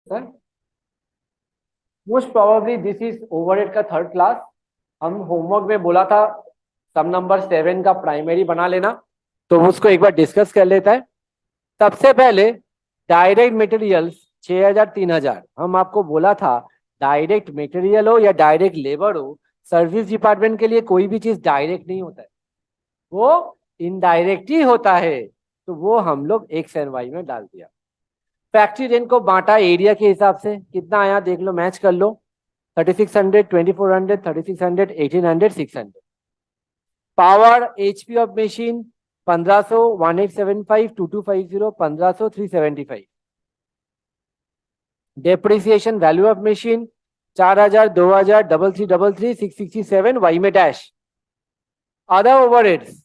Sir most probably this is overhead का third class. हम homework में बोला था सम नंबर 7 का प्राइमरी बना लेना, तो उसको एक बार डिस्कस कर लेता है। सबसे पहले डायरेक्ट मटेरियल्स 6000 3000। हम आपको बोला था डायरेक्ट मटेरियल हो या डायरेक्ट लेबर हो, सर्विस डिपार्टमेंट के लिए कोई भी चीज डायरेक्ट नहीं होता है, वो इनडायरेक्ट ही होता है। तो वो हम लोग एक्स एंड वाई में डाल दिया। फैक्ट्री रेंट को बांटा एरिया के हिसाब से, कितना आया देख लो, मैच कर लो। 3600, 2400, 3600, 1800, 600। Power HP of machine 1500, 1875, 2250, 1500, 375। Depreciation value of machine 4000, 2000, 3333, 667 y में डैश। अदर ओवरहेड्स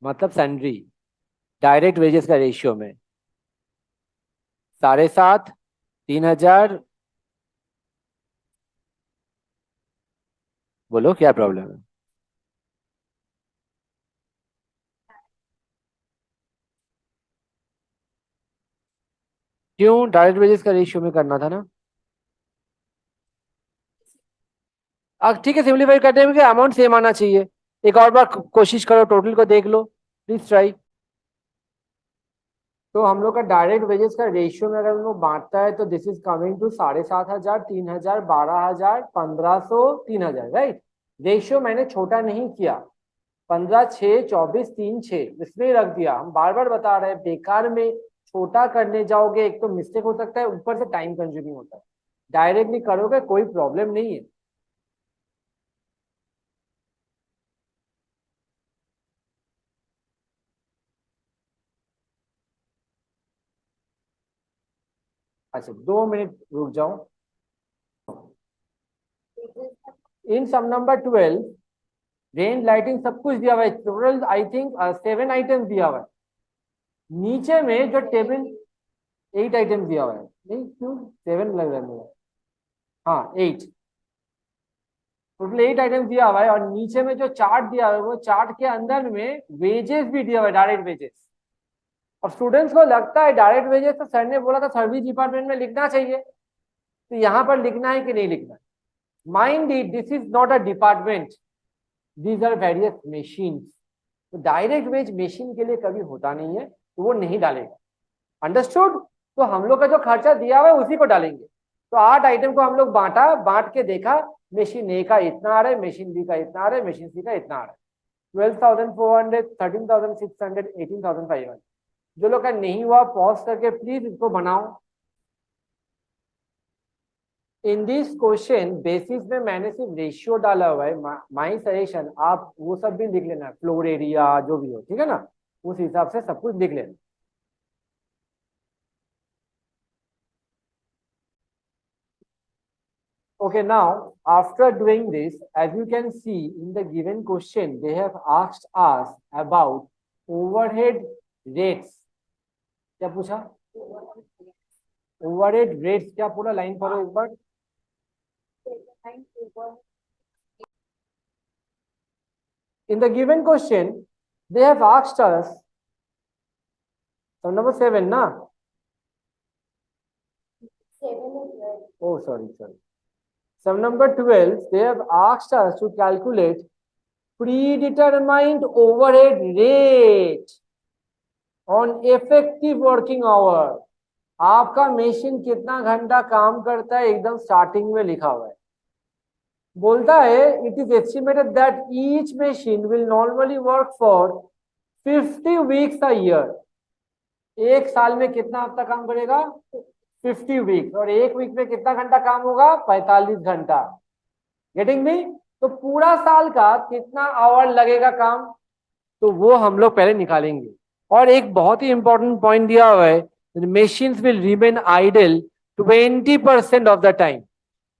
मतलब सैलरी डायरेक्ट वेजेस का रेशियो में 7.5, 3000। बोलो क्या प्रॉब्लम है? क्यों डायरेक्ट वेजेस का रेशियो में करना था ना? अब ठीक है, सिंपलीफाई करते हैं कि अमाउंट सेम आना चाहिए। एक और बार कोशिश करो, टोटल को देख लो, प्लीज ट्राई। तो हम लोग का डायरेक्ट वेजेस का रेशियो में अगर हम लोग बांटता है तो this is coming to 7500, 3000, 12000, 1500, 3000, right. Ratio मैंने छोटा नहीं किया, 15, 6, 24, 3, 6 इसमें रख दिया। हम बार बार बता रहे हैं बेकार में छोटा करने जाओगे, एक तो मिस्टेक हो सकता है, ऊपर से टाइम कंज्यूमिंग होता है। डायरेक्टली करोगे कोई प्रॉब्लम नहीं है। अच्छा 2 मिनट रुक जाओ। इन सम नंबर 12 रेंज लाइटिंग सब कुछ दिया हुआ है, टोटल आई थिंक 7 आइटम दिया हुआ है। नीचे में जो टेबल 8 आइटम दिया हुआ है, नहीं क्यों 7 लग रहा है मेरा? हाँ 8, टोटल 8 आइटम दिया हुआ है। और नीचे में जो चार्ट दिया हुआ है वो चार्ट के अंदर में वेजेस भी दिया हुआ है, डायरेक्ट वेजेस। और स्टूडेंट्स को लगता है डायरेक्ट वेजेस तो सर ने बोला था सर्विस डिपार्टमेंट में लिखना चाहिए, तो यहाँ पर लिखना है कि नहीं लिखना? Mind it, this is not a department, these are various machine. तो डायरेक्ट वेज मशीन के लिए कभी होता नहीं है, तो वो नहीं डालेगा। अंडरस्टूड? तो हम लोग का जो खर्चा दिया हुआ है उसी को डालेंगे। तो 8 आइटम को हम लोग बांटा, बांट के देखा मशीन ए का इतना आ रहा है, मशीन बी का इतना आ रहा है, मशीन सी का इतना आ रहा है। 12,400, 13,600, 18,500। जो लोग का नहीं हुआ पॉज करके प्लीज इसको बनाओ। इन दिस क्वेश्चन बेसिस में मैंने सिर्फ रेशियो डाला हुआ है। माई सजेशन आप वो सब भी लिख लेना, फ्लोर एरिया जो भी हो, ठीक है ना, उस हिसाब से सब कुछ लिख लेना। Okay, now after doing this, as you can see in the given question, they have asked us about overhead rates. क्या पूछा? ओवरहेड रेट्स क्या? पूरा लाइन पढ़ो एक बार। In the given question, they have asked us, so number 7, na? Oh, sorry. Sum number 12, they have asked us to calculate predetermined overhead rate on effective working hour. आपका machine कितना घंटा काम करता है एकदम स्टार्टिंग में लिखा हुआ है। बोलता है it is estimated that each machine will normally work for 50 weeks a year. एक साल में कितना हफ्ता काम करेगा? 50 वीक्स। और एक वीक में कितना घंटा काम होगा? 45 घंटा। Getting me? तो पूरा साल का कितना आवर लगेगा काम, तो वो हम लोग पहले निकालेंगे। और एक बहुत ही इंपॉर्टेंट पॉइंट दिया हुआ है, machines will remain idle 20% of the time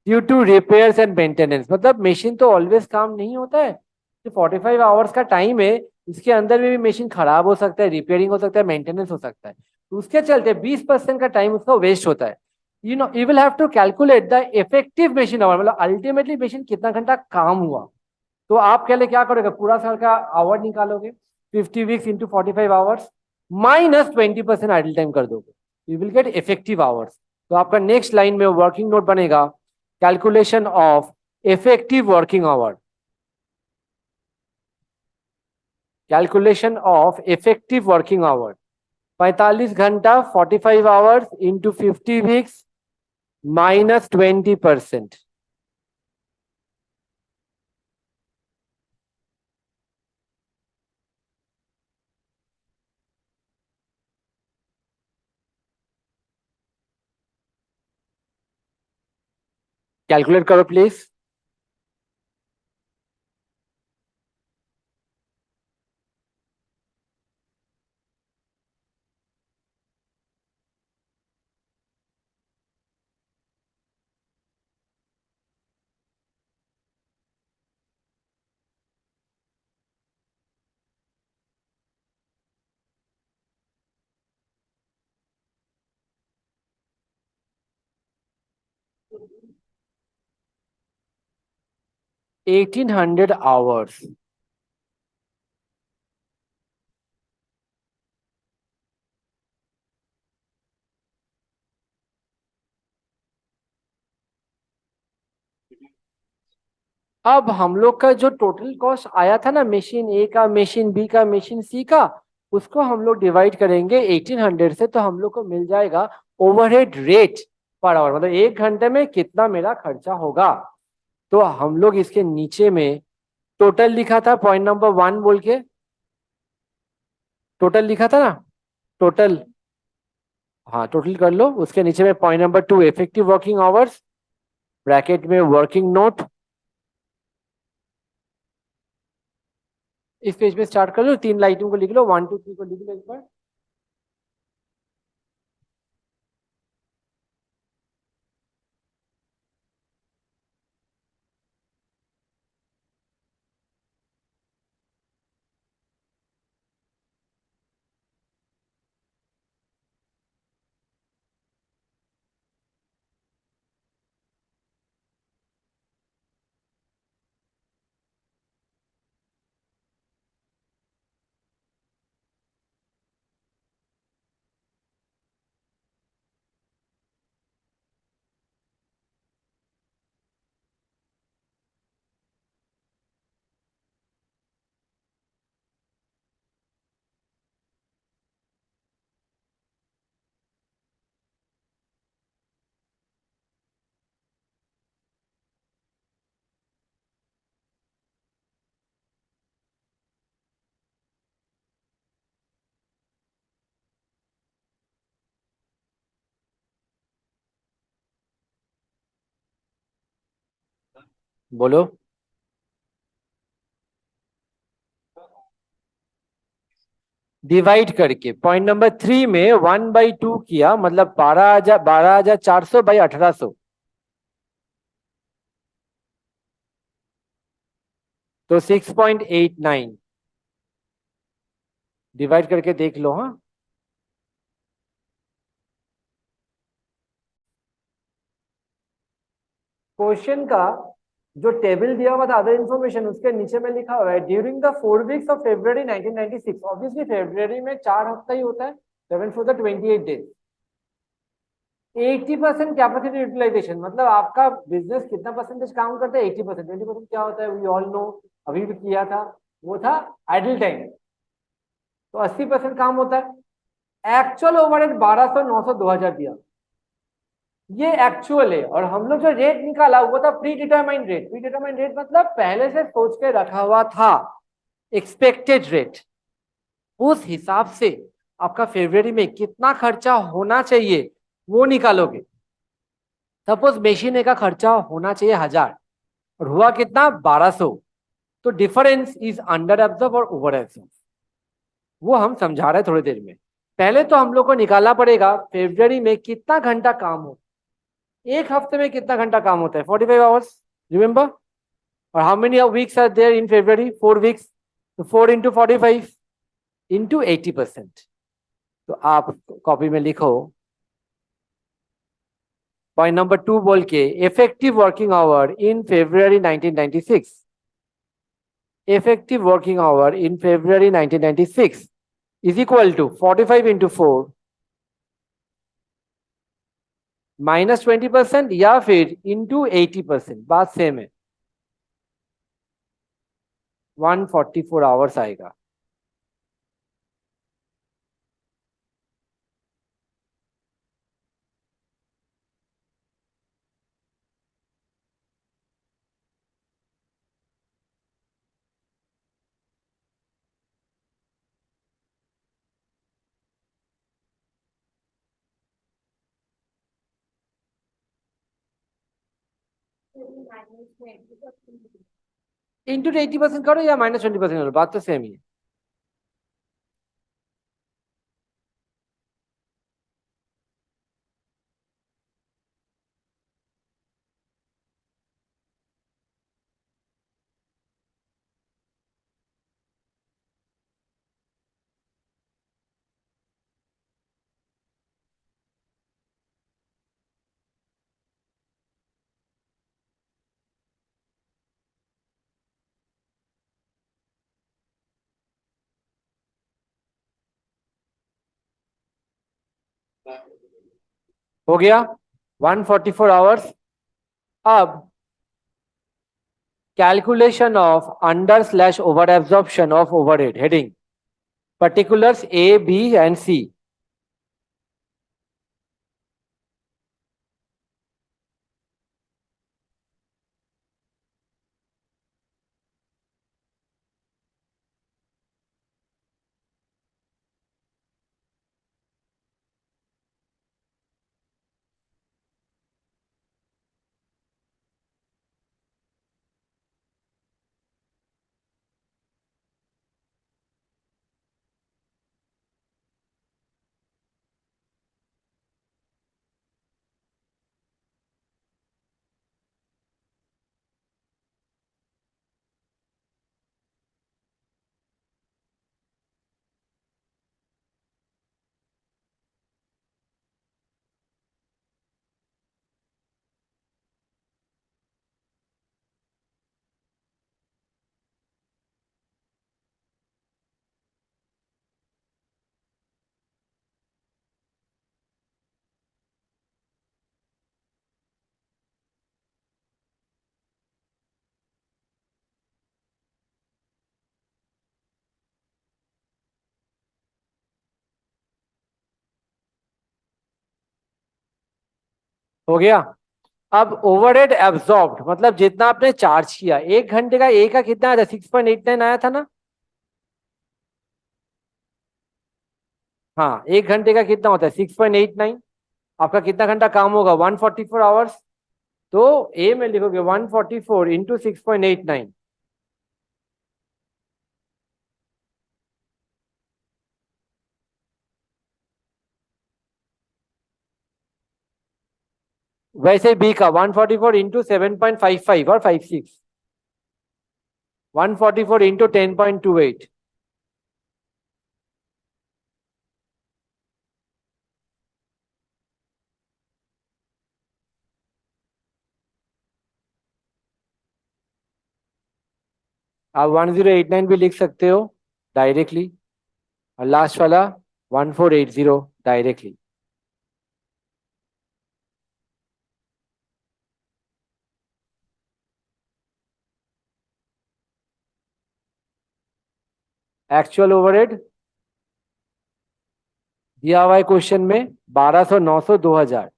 due to repairs and maintenance। मतलब मशीन तो ऑलवेज काम नहीं होता है, जो 45 आवर्स का टाइम है इसके अंदर में भी मशीन खराब हो सकता है, रिपेयरिंग हो सकता है, मेंटेनेंस हो सकता है। तो उसके चलते 20% का टाइम उसका वेस्ट होता है। You will have to calculate the effective machine hour, मतलब अल्टीमेटली मशीन कितना घंटा काम हुआ। तो आप पहले क्या करोगे? पूरा साल का आवर निकालोगे, 50 weeks into 45 hours minus 20% idle time कर दोगे, you will get effective hours. तो आपका नेक्स्ट लाइन में वर्किंग नोट बनेगा calculation of effective working hour, calculation of effective working hour 45 घंटा 45 hours into 50 weeks minus 20%। Calculate करो please. Eighteen hundred hours. अब हम लोग का जो टोटल कॉस्ट आया था ना, मशीन ए का, मशीन बी का, मशीन सी का, उसको हम लोग डिवाइड करेंगे 1800 से, तो हम लोग को मिल जाएगा ओवरहेड रेट पर आवर, मतलब एक घंटे में कितना मेरा खर्चा होगा। तो हम लोग इसके नीचे में टोटल लिखा था पॉइंट नंबर 1 बोल के, टोटल लिखा था ना, टोटल, हाँ टोटल कर लो। उसके नीचे में point number 2 effective working hours, bracket में वर्किंग नोट। इस पेज में स्टार्ट कर लो, 3 लाइटों को लिख लो, 1 2 3 को लिख लो एक बार। बोलो। डिवाइड करके पॉइंट नंबर 3 में 1/2 किया, मतलब 12,400/1800, तो 6.89 डिवाइड करके देख लो। हाँ, क्वेश्चन का जो टेबल दिया हुआ था अदर इन्फॉर्मेशन, उसके नीचे में लिखा हुआ है during the 4 weeks of February 1996। Obviously February में 4 हफ्ता ही होता है, 7 for the 28 days। 80% capacity utilisation, मतलब आपका बिजनेस कितना परसेंटेज काम करता है? 80%। 20% क्या होता है? वी ऑल नो, अभी भी किया था, वो था आइडल टाइम। तो 80% काम होता है। एक्चुअल ओवरहेड 1200, 900, 2000 दिया, ये एक्चुअल है। और हम लोग जो रेट निकाला वो था pre determined rate. Pre determined rate मतलब पहले से सोच के रखा हुआ था एक्सपेक्टेड रेट। उस हिसाब से आपका फरवरी में कितना खर्चा होना चाहिए वो निकालोगे। सपोज मशीन का खर्चा होना चाहिए 1000 और हुआ कितना? 1200। तो डिफरेंस इज अंडर एब्जॉर्ब और ओवर एब्जॉर्ब, वो हम समझा रहे हैं थोड़ी देर में। पहले तो हम लोग को निकालना पड़ेगा फरवरी में कितना घंटा काम हो। एक हफ्ते में कितना घंटा काम होता है? 45 आवर्स, रिमेंबर। और how many weeks are there in February? 4 weeks. तो 4 इंटू 45 इंटू 80%। तो आप कॉपी में लिखो पॉइंट नंबर 2 बोल के, effective working hour in February 1996। effective working hour in February 1996 is equal to 45 into 4 -20% या फिर इंटू 80%, बात सेम है। 144 आवर्स आएगा। इंटू 80% करो या -20% करो, बात तो सेम ही है। हो गया 144 आवर्स। अब calculation of under slash over absorption of overhead, heading particulars A B and C. हो गया। अब ओवरहेड एब्जॉर्ब्ड मतलब जितना आपने चार्ज किया, 1 घंटे का ए का कितना आया था, 6.89 आया था ना। हाँ, 1 घंटे का कितना होता है 6.89। आपका कितना घंटा काम होगा 144 आवर्स। तो ए में लिखोगे 144 इंटू 6.89। वैसे बी का 144 इंटू 7.55 और 56, 144 इंटू 10.28। आप 1089 भी लिख सकते हो डायरेक्टली, और लास्ट वाला 1480 डायरेक्टली। एक्चुअल ओवरहेड दिया हुआ है क्वेश्चन में 1200, 900, 2000।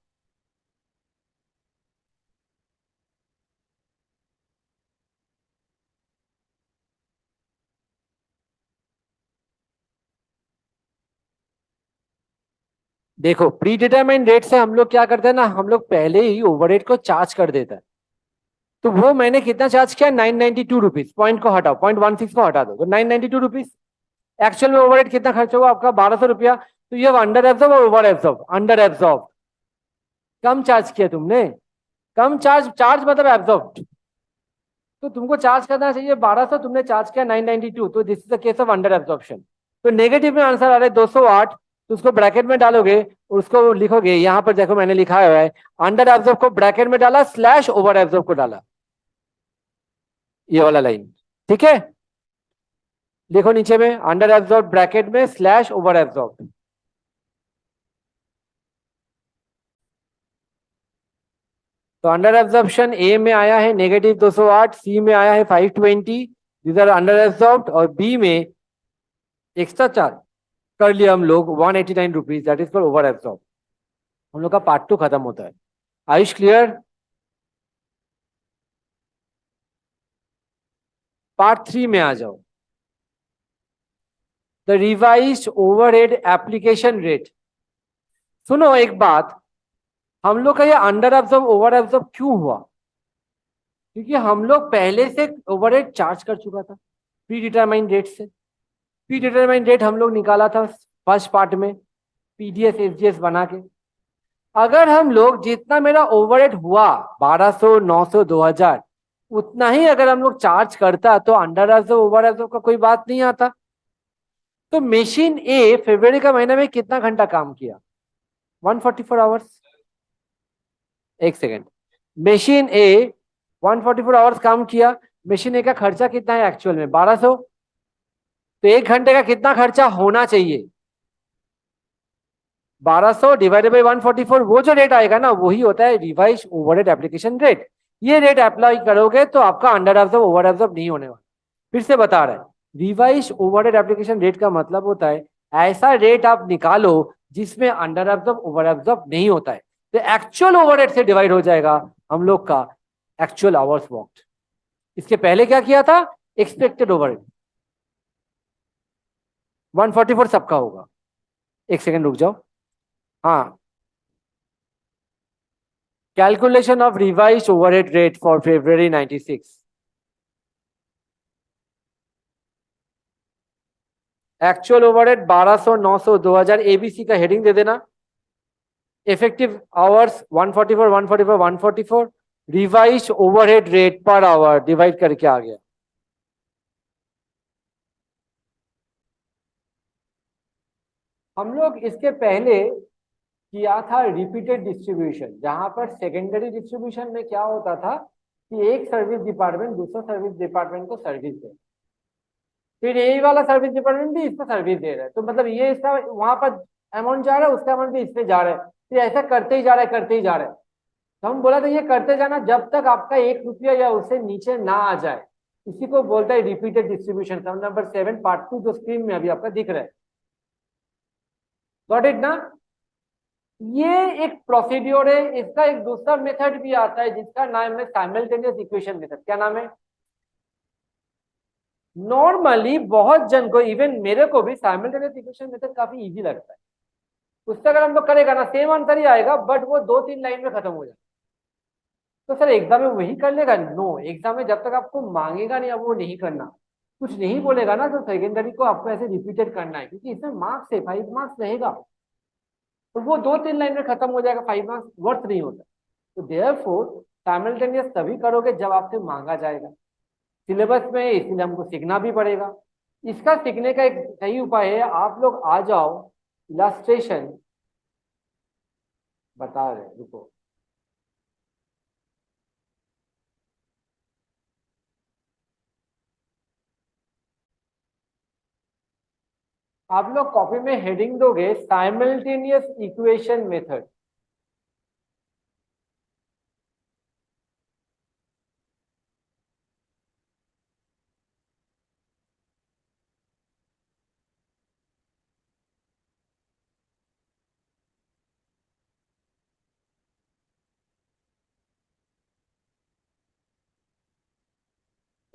देखो प्री डिटरमाइंड रेट से हम लोग क्या करते हैं ना, हम लोग पहले ही ओवरहेड को चार्ज कर देता है। तो वो मैंने कितना चार्ज किया, 992 रुपीज। पॉइंट को हटाओ, 0.16 को हटा दो, तो 992 रुपीज। एक्चुअल में ओवरहेड कितना खर्च होगा आपका, 1200 रुपया। तो ये अंडर एब्जॉर्ब और ओवर एब्जॉर्ब। अंडर एब्जॉर्ब कम चार्ज किया तुमने, कम चार्ज, चार्ज मतलब एब्जॉर्ब। तो तुमको चार्ज करना चाहिए 1200, तुमने चार्ज किया 992, तो this is the case of under absorption. तो नेगेटिव में आंसर आ रहा है 208। तो उसको ब्रैकेट में डालोगे, उसको लिखोगे, यहां पर देखो मैंने लिखा हुआ है अंडर एब्जॉर्ब को ब्रैकेट में डाला, स्लैश ओवर एब्जॉर्ब को डाला, ये वाला लाइन। ठीक है, लिखो नीचे में अंडर एब्जॉर्ब ब्रैकेट में स्लैश ओवर एब्जॉर्ब। तो अंडर एब्जॉर्प्शन ए में आया है नेगेटिव 208, सी में आया है 520, दीज आर अंडर एब्जॉर्ब्ड, और बी में एक्स्ट्रा चार्ज कर लिया हम लोग 189 rupees, that is for over absorb. हम लोग का पार्ट 2 खत्म होता है। आयुष क्लियर? पार्ट 3 में आ जाओ। The revised overhead application rate. सुनो एक बात, हम लोग का ये अंडर एब्जॉर्ब ओवर एब्जॉर्ब क्यों हुआ? क्योंकि हम लोग पहले से ओवरहेड चार्ज कर चुका था प्री डिटरमाइंड रेट से। प्री डिटरमाइंड रेट हम लोग निकाला था फर्स्ट पार्ट में पीडीएस एसडीएस बना के। अगर हम लोग जितना मेरा ओवरहेड हुआ 1200 900 2000 उतना ही अगर हम लोग चार्ज करता तो अंडर एब्जॉर्ब ओवर एब्जॉर्ब का कोई बात नहीं आता। तो मशीन ए फरवरी का महीना में कितना घंटा काम किया? 144 आवर्स। एक सेकेंड, मशीन ए 144 आवर्स काम किया। मशीन ए का खर्चा कितना है एक्चुअल में? 1200। तो एक घंटे का कितना खर्चा होना चाहिए? 1200 डिवाइडेड बाई 144, वो जो रेट आएगा ना वही होता है रिवाइज ओवरहेड एप्लीकेशन रेट। ये रेट अप्लाई करोगे तो आपका अंडर एब्जॉर्ब ओवर एब्जॉर्ब नहीं होने वाला। फिर से बता रहा है, रिवाइज ओवरहेड एप्लीकेशन रेट का मतलब होता है ऐसा रेट आप निकालो जिसमें अंडर एब्जॉर्ब ओवर एब्जॉर्ब नहीं होता है। तो एक्चुअल ओवरहेड से डिवाइड हो जाएगा हम लोग का एक्चुअल आवर्स वर्क्ड। इसके पहले क्या किया था? एक्सपेक्टेड ओवरहेड 144 सबका होगा। एक सेकेंड रुक जाओ। हाँ, calculation of revised overhead rate for February 96. Actual overhead 1200 900 2000 ABC का हेडिंग दे देना। Effective hours 144 144 144, revised overhead rate per hour divide करके आ गया। हम लोग इसके पहले किया था रिपीटेड डिस्ट्रीब्यूशन, जहां पर सेकेंडरी डिस्ट्रीब्यूशन में क्या होता था कि एक सर्विस डिपार्टमेंट दूसरा सर्विस डिपार्टमेंट को सर्विस दे, फिर यही वाला सर्विस डिपार्टमेंट भी इसको सर्विस दे रहा है। तो मतलब ये इसका वहां पर अमाउंट जा रहा है, उसका अमाउंट भी इसमें जा रहा है, फिर ऐसा करते ही जा रहा है करते ही जा रहा है। तो हम बोला था ये करते जाना जब तक आपका 1 रुपया या उससे नीचे ना आ जाए। इसी को बोलता है रिपीटेड डिस्ट्रीब्यूशन। सम नंबर 7 पार्ट 2 जो स्क्रीन में अभी आपका दिख रहा है। गॉट इट ना? ये एक प्रोसीड्योर है। इसका एक दूसरा मेथड भी आता है जिसका नाम है साइमल्टेनियस इक्वेशन मेथड। क्या नाम है? नॉर्मली बहुत जन को, इवन मेरे को भी साइमल्टेनियस इक्वेशन मेथड काफी इजी लगता है। उससे अगर हम लोग करेगा ना सेम आंसर ही आएगा, बट वो 2-3 लाइन में खत्म हो जाए। तो सर एग्जाम में वही कर लेगा? नो, एग्जाम में जब तक आपको मांगेगा नहीं अब वो नहीं करना। कुछ नहीं बोलेगा ना तो सेकेंडरी को आपको ऐसे रिपीटेड करना है, क्योंकि इसमें मार्क्स है, 5 मार्क्स रहेगा। तो वो 2-3 लाइन में खत्म हो जाएगा, 5 मार्क्स वर्थ नहीं होता। तो देयरफॉर साइमल्टेनियस तभी करोगे जब आपसे मांगा जाएगा सिलेबस में, इसलिए हमको सीखना भी पड़ेगा। इसका सीखने का एक सही उपाय है, आप लोग आ जाओ इलास्ट्रेशन बता रहे, रुको। आप लोग कॉपी में हेडिंग दोगे simultaneous equation method.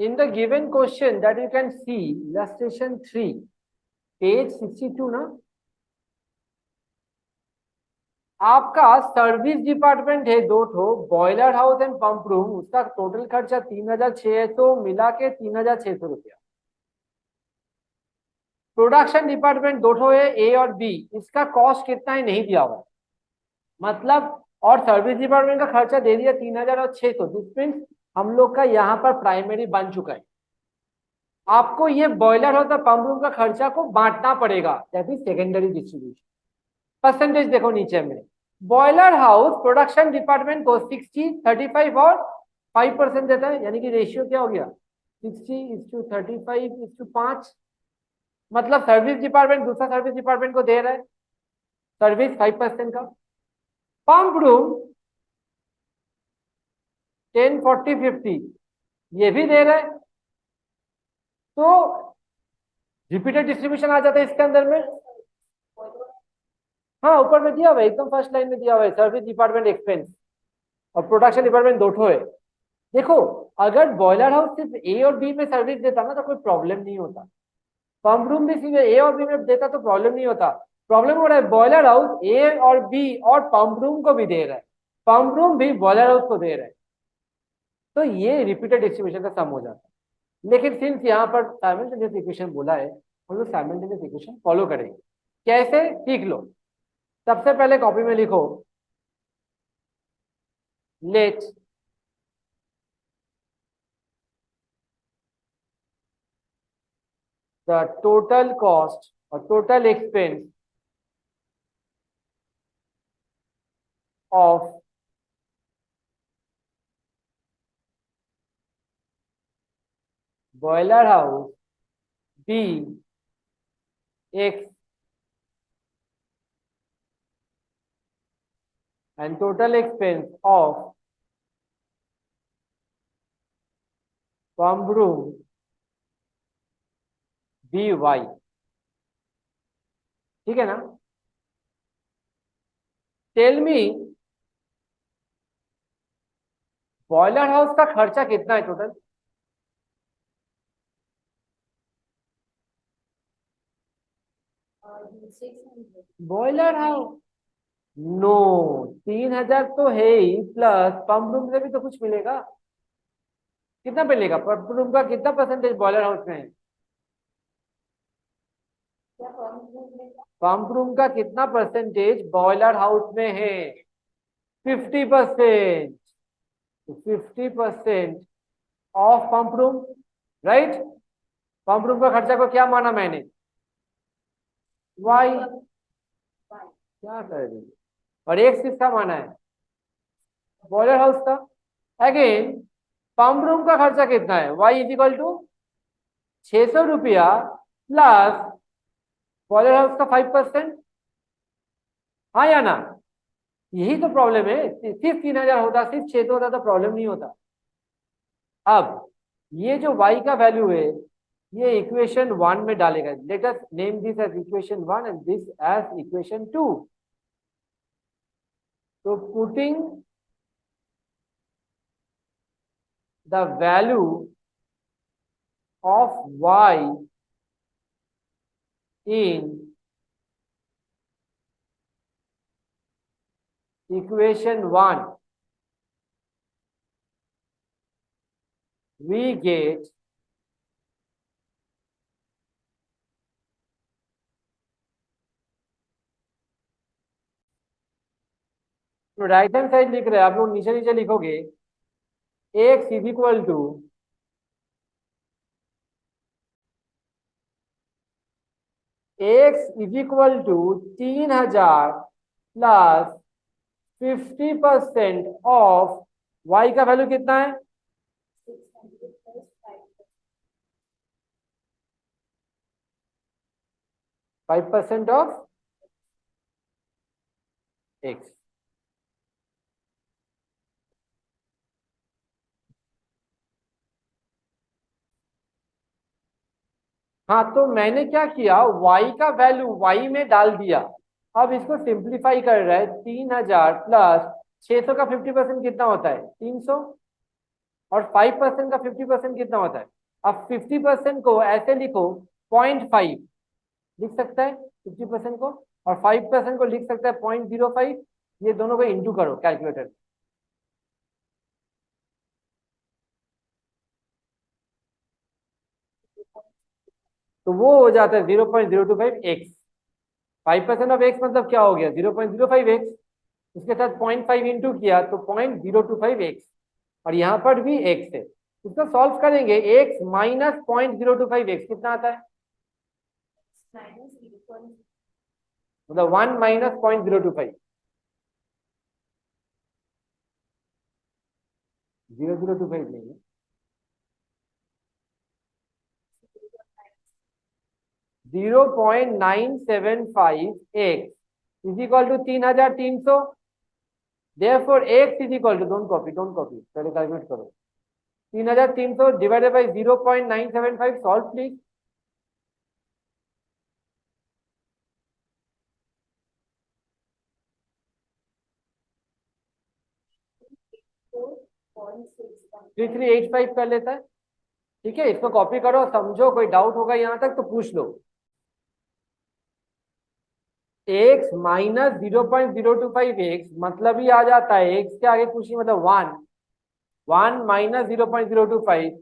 In the given question that you can see illustration 3 page 62 ना, आपका सर्विस डिपार्टमेंट है 2 ठो, boiler house and pump room, उसका टोटल खर्चा 3600 मिला के 3600 रुपया। प्रोडक्शन डिपार्टमेंट 2 ठो है ए और बी, इसका कॉस्ट कितना है नहीं दिया हुआ मतलब, और सर्विस डिपार्टमेंट का खर्चा दे दिया 3600। दिस मीन्स हम लोग का यहाँ पर प्राइमरी बन चुका है। आपको ये बॉयलर हाउस और पंप रूम का खर्चा को बांटना पड़ेगा, that is secondary distribution. Percentage देखो नीचे में, बॉयलर हाउस प्रोडक्शन डिपार्टमेंट को 60 35 और 5% देता है, यानी कि रेशियो क्या हो गया 60:35:5। मतलब सर्विस डिपार्टमेंट दूसरा सर्विस डिपार्टमेंट को दे रहा है सर्विस 5% का। पंप रूम 10, 40, 50 ये भी दे रहा है, तो रिपीटेड डिस्ट्रीब्यूशन आ जाता है इसके अंदर में। हाँ ऊपर में दिया हुआ है, एकदम फर्स्ट लाइन में दिया हुआ है, सर्विस डिपार्टमेंट एक्सपेंस और प्रोडक्शन डिपार्टमेंट दो ठो है। देखो अगर बॉयलर हाउस सिर्फ ए और बी में सर्विस देता ना तो कोई प्रॉब्लम नहीं होता, पंप रूम भी सिर्फ ए और बी में देता तो प्रॉब्लम नहीं होता। प्रॉब्लम हो रहा है बॉयलर हाउस ए और बी और पंप रूम को भी दे रहा है, पंप रूम भी बॉयलर हाउस को दे रहा है, तो ये रिपीटेड डिस्ट्रीब्यूशन का सम हो जाता है। लेकिन सिंस यहाँ पर साइमल्टेनियस इक्वेशन बोला है, हम लोग साइमल्टेनियस इक्वेशन फॉलो करेंगे। कैसे सीख लो। सबसे पहले कॉपी में लिखो लेट द टोटल कॉस्ट और total expense of boiler house B X and total expense of pump room by, ठीक है ना। टेल मी बॉयलर हाउस का खर्चा कितना है टोटल? बॉयलर हाउस नो 3000 तो है ही, प्लस पंप रूम से भी तो कुछ मिलेगा। कितना मिलेगा पंप रूम का, कितना परसेंटेज बॉयलर हाउस में है? पंप रूम का कितना परसेंटेज बॉयलर हाउस में है? 50%। 50% of pump room, right. Pump room का खर्चा को क्या माना मैंने? वाई। क्या कर रही है? और एक किसका माना है? बॉयलर हाउस का। अगेन पंप रूम का खर्चा कितना है? वाई इज इक्वल टू 600 रुपया प्लस बॉयलर हाउस का 5%। हाँ या ना? यही तो प्रॉब्लम है, सिर्फ 3000 होता, सिर्फ 600 होता तो प्रॉब्लम नहीं होता। अब ये जो y का वैल्यू है ये इक्वेशन 1 में डालेगा। Let us name this as equation 1 and this as equation 2। तो putting the value of y in equation 1 we get तो राइट हैंड साइड लिख रहे हैं आप लोग, नीचे नीचे लिखोगे x is equal to x is equal to 3000 plus 50% of y का वैल्यू कितना है? 5% ऑफ x। हाँ तो मैंने क्या किया, y का वैल्यू y में डाल दिया। अब इसको सिंप्लीफाई कर रहा है, 3000 प्लस 600 का 50% कितना होता है? 300। और 5% का 50% कितना होता है? अब 50% को ऐसे लिखो 0.5 लिख सकता है 50% को, और 5% को लिख सकता है 0.05। ये दोनों को इंटू करो कैलकुलेटर। तो वो हो जाता है 0.025x। 5% ऑफ एक्स मतलब क्या हो गया? 0.05x। उसके साथ 0.5 इंटू किया तो 0.025x, और यहाँ पर भी x है। इसको सॉल्व करेंगे, x माइनस 0.025x कितना आता है? मतलब 1 माइनस 0.025, 0.025 नहीं है, 0.975x is equal to 3300 therefore x is equal to, don't copy, पहले कैलकुलेट करो। 3300 divided by 0.975, solve please. Three 3.85 कर लेता है। ठीक है, इसको कॉपी करो, समझो, कोई डाउट होगा यहाँ तक तो पूछ लो। x माइनस 0.025 मतलब ही आ जाता है, x के आगे कुछ नहीं, मतलब 1 माइनस 0.025,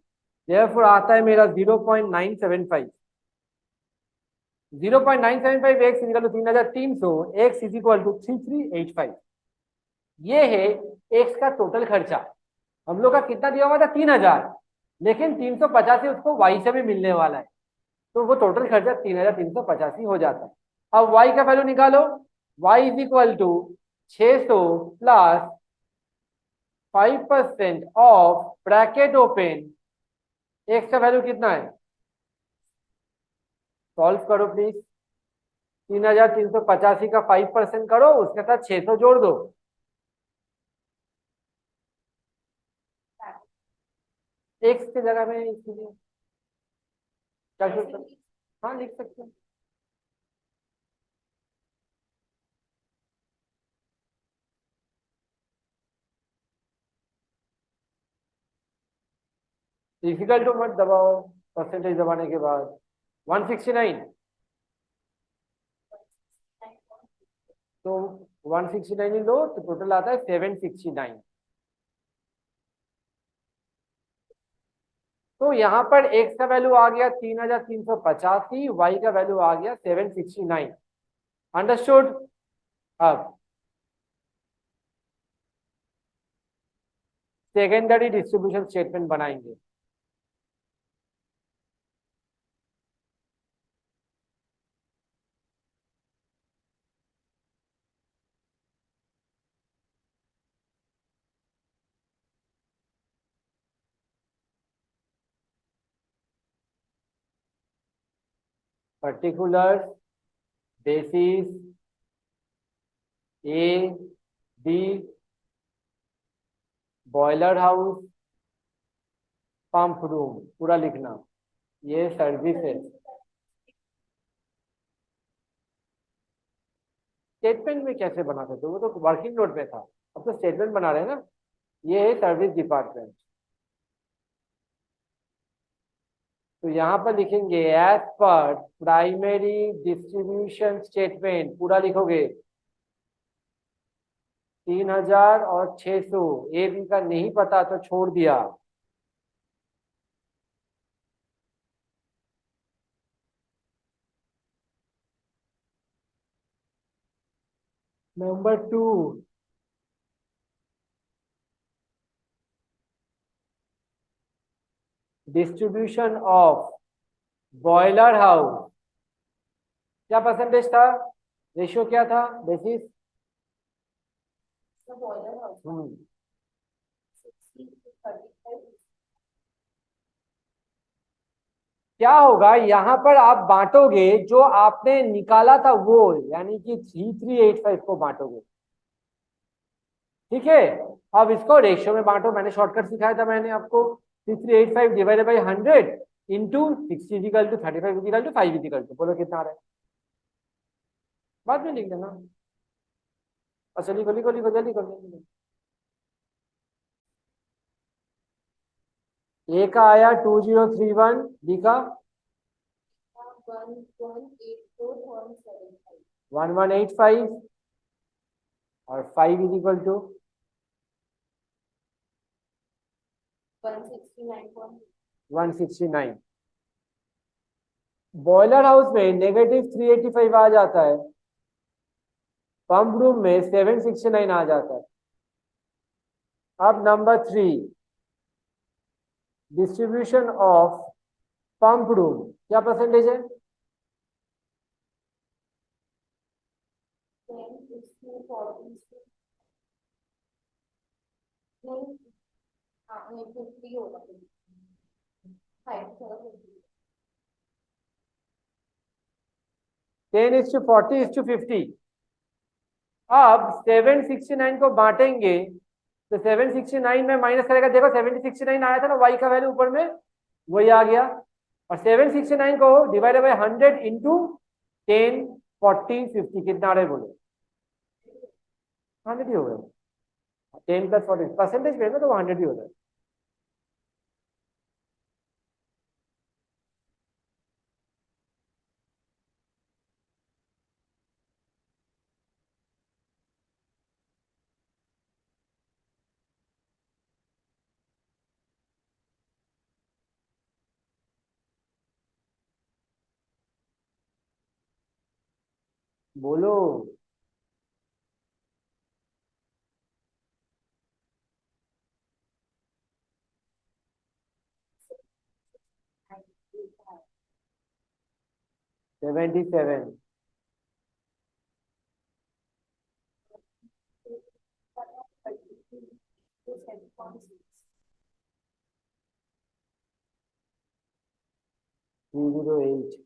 देयरफॉर आता है मेरा 0.975। 0.975 x is equal to 3300, x is equal to 3385। ये है x का टोटल खर्चा। हम लोग का कितना दिया हुआ था, 3000, लेकिन 385 उसको y से भी मिलने वाला है, तो वो टोटल खर्चा 3385 हो जाता है। अब y का वैल्यू निकालो, y is equal to 600 plus 5% of bracket open, x का वैल्यू कितना है, सॉल्व करो प्लीज। 3385 का 5% करो, उसके साथ 600 जोड़ दो। x की जगह में इसलिए कैलकुलेट, हाँ लिख सकते हैं। डिफिकल्ट टू मत दबाओ, परसेंटेज दबाने के बाद 169, तो 169 ही लो तो टोटल आता है 769। तो यहाँ पर x का वैल्यू आ गया 3385, y का वैल्यू आ गया 769। अंडरस्टूड। अब सेकेंडरी डिस्ट्रीब्यूशन स्टेटमेंट बनाएंगे। Particular basis A B, boiler house, pump room, पूरा लिखना, ये सर्विस है। स्टेटमेंट में कैसे बना सकते हो, वो तो वर्किंग नोट में था, अब तो स्टेटमेंट बना रहे हैं ना। ये है सर्विस डिपार्टमेंट, तो यहाँ पर लिखेंगे as per primary distribution statement, पूरा लिखोगे। 3000 और 600, ए बी का नहीं पता तो छोड़ दिया। Number 2, distribution of boiler house, क्या परसेंटेज था, रेशियो क्या था, बेसिस। क्या होगा यहाँ पर, आप बांटोगे जो आपने निकाला था वो, यानी कि 3385 को बांटोगे। ठीक है, अब इसको रेशियो में बांटो, मैंने शॉर्टकट सिखाया था मैंने आपको। 3385 divided by 100 into 60 is equal to 35 is equal to 5 is equal to, बोलो कितना आ रहा है, बाद में लिख देना। अच्छा लिखो लिखो लिखो, जल्दी कर दो। ए का आया 2031, बी का 1185, और 5 is equal to 169। Boiler house में नेगेटिव 385 आ जाता है, पंप रूम में 769 आ जाता है। अब number 3, distribution of pump room, क्या परसेंटेज है, 10:40:50। अब 769 को बांटेंगे तो 769 में माइनस करेगा, देखो 769 आया था ना y का वैल्यू ऊपर में, वही आ गया। और 769 को डिवाइडेड बाय 100 इंटू 10 40 50 कितना आ रहा है बोलो? 100 ही हो गया। 10 प्लस 40 परसेंटेज में तो 100 ही हो जाए। बोलो। Seventy seven. Three zero eight.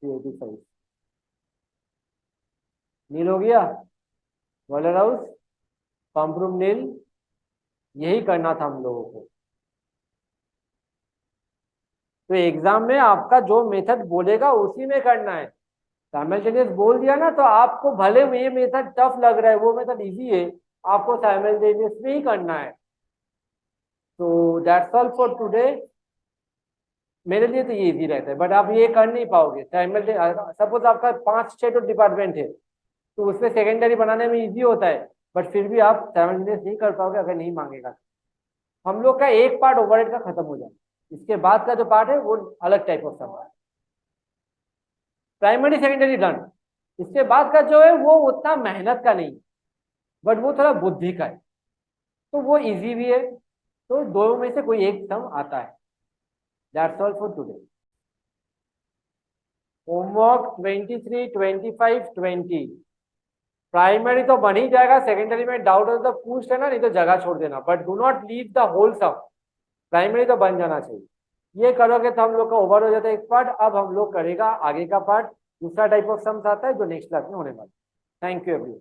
Three eighty five. Nil हो गया। Boiler house, pump room nil. यही करना था हम लोगों को। तो एग्जाम में आपका जो मेथड बोलेगा उसी में करना है। साइमल्टेनियस बोल दिया ना तो आपको भले ये मेथड टफ लग रहा है, वो मेथड इजी है, आपको साइमल्टेनियस में ही करना है। तो दैट्स ऑल फॉर टुडे। मेरे लिए तो ये इजी रहता है, बट आप ये कर नहीं पाओगे साइमल्टेनियस। सपोज आपका 5-6 तो डिपार्टमेंट है, तो उसमें सेकेंडरी बनाने में इजी होता है, बट फिर भी आप साइमल्टेनियस नहीं कर पाओगे अगर नहीं मांगेगा। हम लोग का एक पार्ट ओवरहेड का खत्म हो जाए, इसके बाद का जो पार्ट है वो अलग टाइप ऑफ सवाल है। Primary secondary done. इसके बाद का जो है वो उतना मेहनत का नहीं, बट वो थोड़ा बुद्धि का है, तो वो इजी भी है। तो दोनों में से कोई एक सम आता है। That's all for today. Homework 23 25 20। Primary तो बन ही जाएगा, सेकेंडरी में डाउट हो तो पूछ लेना, नहीं तो जगह छोड़ देना, but do not leave the whole sum. Primary तो बन जाना चाहिए। ये करोगे तो हम लोग का ओवर हो जाता है एक पार्ट। अब हम लोग करेगा आगे का पार्ट, दूसरा टाइप ऑफ सम्स आता है जो नेक्स्ट क्लास में होने वाला है। Thank you everyone.